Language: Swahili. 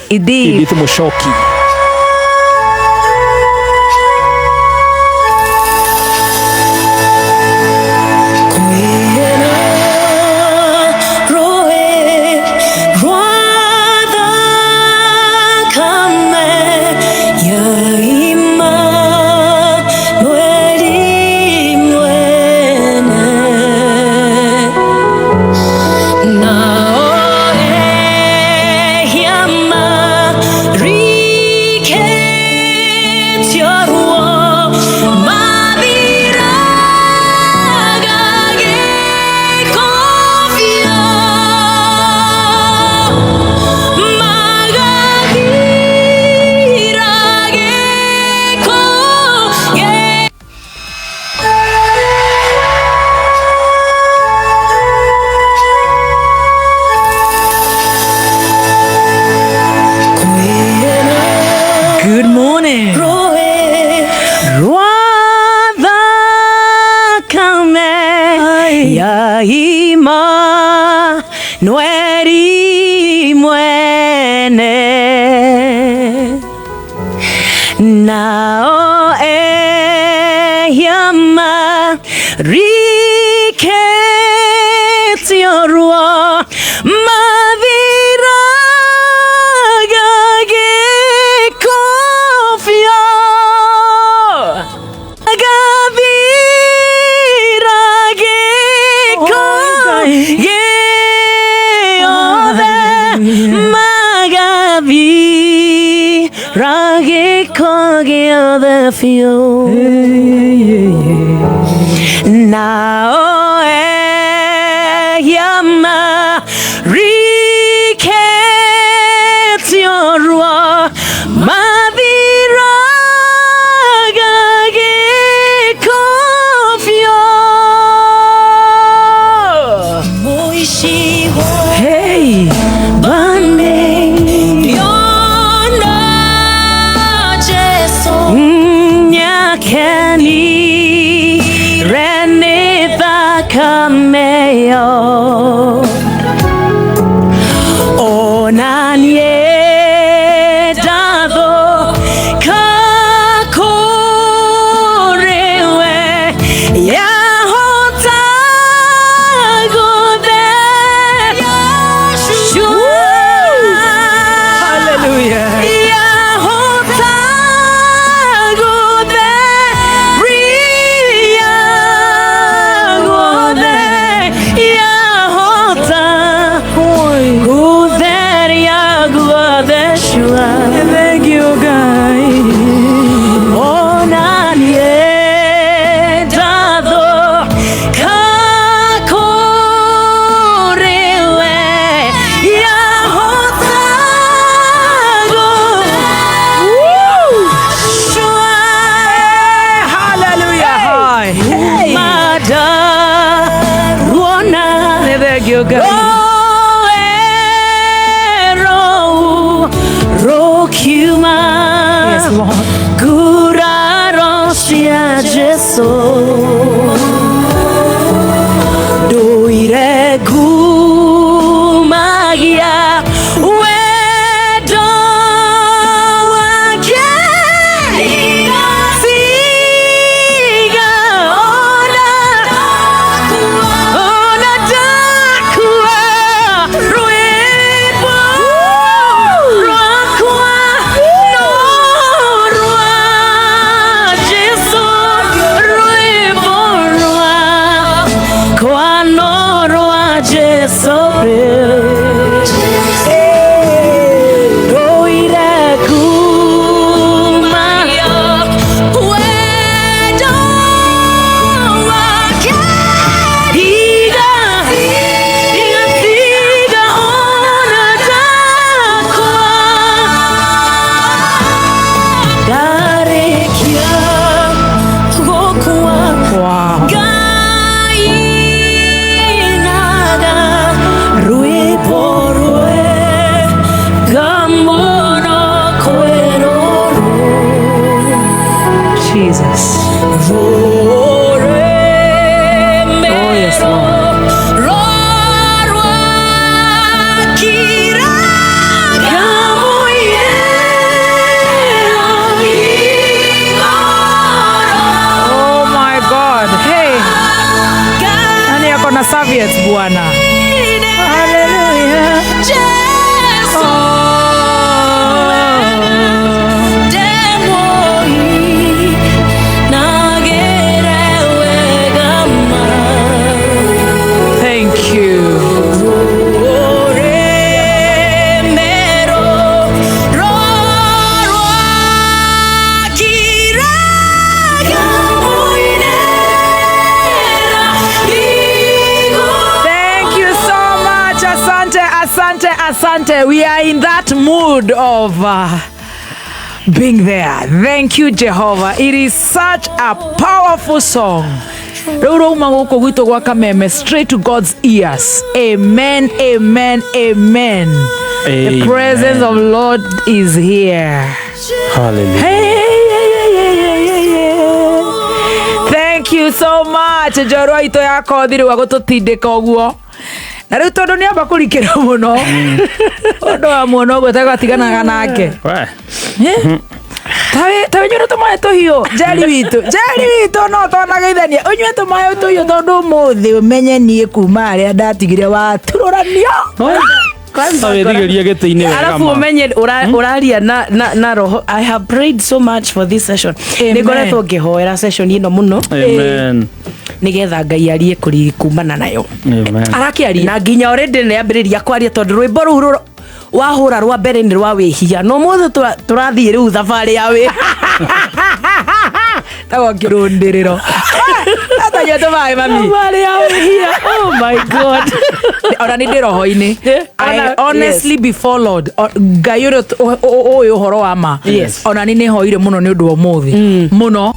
Edith Mushoki. Good morning. Ruada kame ya ima nueri muene nao e yama riketiorua mavira Ragi kogi of the field. Now yama riket yorwa mavira gagi kofio. Hey, bane. Kenny Renita Cameo Onanye Dado Kakorewe Yahota Gode Yeshua. Hallelujah. Thank you, guys. Oh, nanye dado kakorewe yahotago. Hallelujah. Hi. Mada ruona. Thank you, guys. Yes, Lord. Kúríra Jesu doire gumagia wedo wake figa ona dakua ruipo rakwa no rua Jesu ruipo Yes, Bwana. Hallelujah. Thank you. Asante, we are in that mood of being there. Thank you, Jehovah. It is such a powerful song. Straight to God's ears. Amen, amen, amen. The presence of Lord is here. Hallelujah. Hey. Thank you so much. Jorwa ito yako thiri wa gututindika uguo. Na riu tondu ni amba kurikira muno ondu wa muno gwe tagatiganaga nake tawe nyuno tumaye tuhiu jeri witu no tonageithania unywe tumaye tuhiu tondu muthi umenye nie kuma aria ndatigire wa tururanio Alafu umenye uraria na roho. I have prayed so much for this session. Nigoretwo ngihoera session ino muno. Amen. Nigetha Ngai arie kuri kumana nayo. Amen. Arakiaria na nginya already ne ambiriria kwaria tondu rwimbo ruru wahura rwa mbere ni rwa wihia no muthu turathie riu thabari ya wi tago kirundiriro atanya tumaye mami thabari ya wihia. Oh my God. Ona ni ndiroho-ini. I honestly before Lord Ngai uyu horo wa ma ona ni hoire muno ni undu wa muthi muno